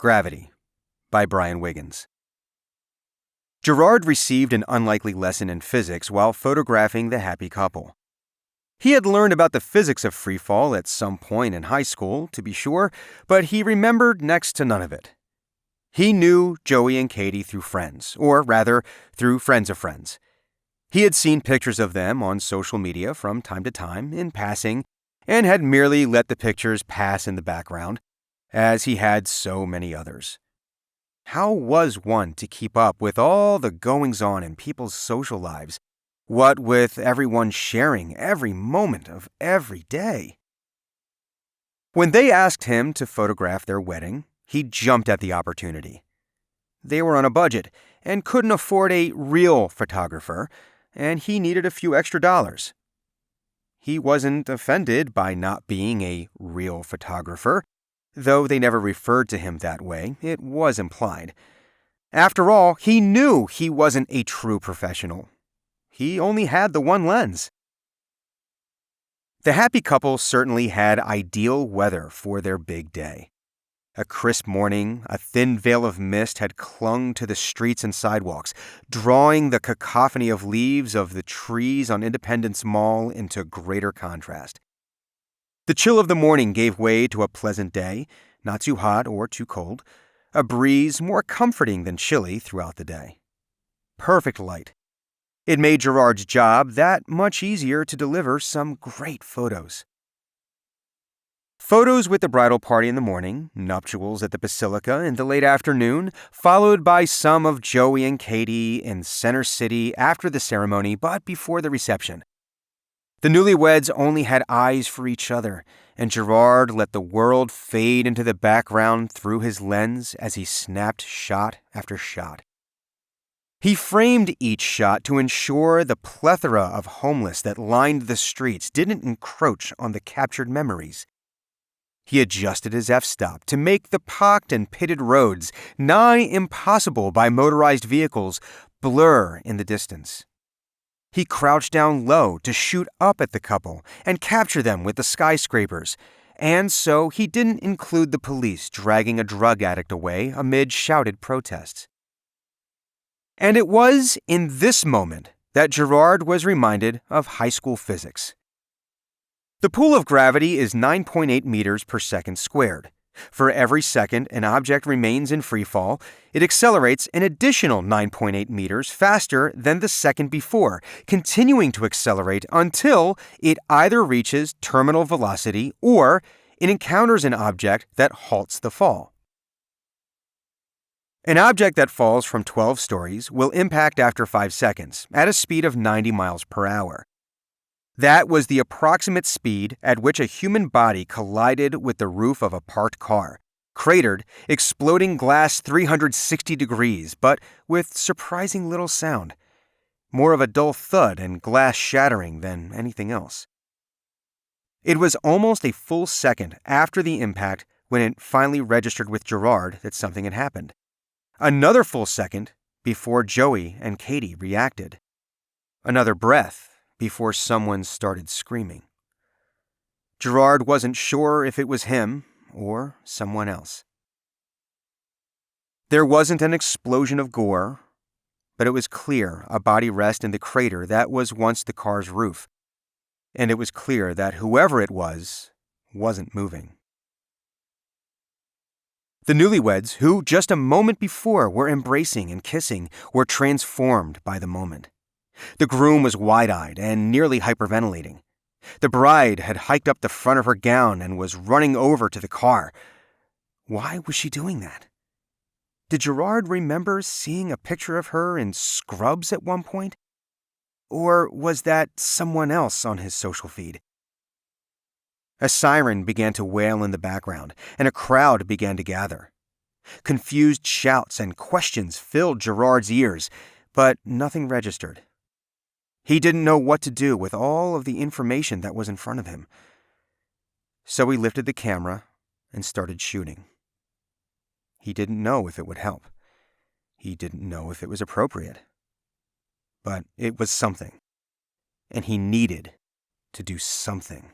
Gravity by Brian Wiggins. Gerard received an unlikely lesson in physics while photographing the happy couple. He had learned about the physics of freefall at some point in high school, to be sure, but he remembered next to none of it. He knew Joey and Katie through friends, or rather, through friends of friends. He had seen pictures of them on social media from time to time, in passing, and had merely let the pictures pass in the background, as he had so many others. How was one to keep up with all the goings-on in people's social lives, what with everyone sharing every moment of every day? When they asked him to photograph their wedding, he jumped at the opportunity. They were on a budget and couldn't afford a real photographer, and he needed a few extra dollars. He wasn't offended by not being a real photographer. Though they never referred to him that way, it was implied. After all, he knew he wasn't a true professional. He only had the one lens. The happy couple certainly had ideal weather for their big day. A crisp morning, a thin veil of mist had clung to the streets and sidewalks, drawing the cacophony of leaves of the trees on Independence Mall into greater contrast. The chill of the morning gave way to a pleasant day, not too hot or too cold, a breeze more comforting than chilly throughout the day. Perfect light. It made Gerard's job that much easier to deliver some great photos. Photos with the bridal party in the morning, nuptials at the Basilica in the late afternoon, followed by some of Joey and Katie in Center City after the ceremony but before the reception. The newlyweds only had eyes for each other, and Gerard let the world fade into the background through his lens as he snapped shot after shot. He framed each shot to ensure the plethora of homeless that lined the streets didn't encroach on the captured memories. He adjusted his f-stop to make the pocked and pitted roads, nigh impossible by motorized vehicles, blur in the distance. He crouched down low to shoot up at the couple and capture them with the skyscrapers, and so he didn't include the police dragging a drug addict away amid shouted protests. And it was in this moment that Gerard was reminded of high school physics. The pool of gravity is 9.8 meters per second squared. For every second an object remains in freefall, it accelerates an additional 9.8 meters faster than the second before, continuing to accelerate until it either reaches terminal velocity or it encounters an object that halts the fall. An object that falls from 12 stories will impact after 5 seconds at a speed of 90 miles per hour. That was the approximate speed at which a human body collided with the roof of a parked car, cratered, exploding glass 360 degrees, but with surprising little sound. More of a dull thud and glass shattering than anything else. It was almost a full second after the impact when it finally registered with Gerard that something had happened. Another full second before Joey and Katie reacted. Another breath before someone started screaming. Gerard wasn't sure if it was him or someone else. There wasn't an explosion of gore, but it was clear a body rested in the crater that was once the car's roof, and it was clear that whoever it was wasn't moving. The newlyweds, who just a moment before were embracing and kissing, were transformed by the moment. The groom was wide-eyed and nearly hyperventilating. The bride had hiked up the front of her gown and was running over to the car. Why was she doing that? Did Gerard remember seeing a picture of her in scrubs at one point? Or was that someone else on his social feed? A siren began to wail in the background, and a crowd began to gather. Confused shouts and questions filled Gerard's ears, but nothing registered. He didn't know what to do with all of the information that was in front of him. So he lifted the camera and started shooting. He didn't know if it would help. He didn't know if it was appropriate. But it was something, and he needed to do something.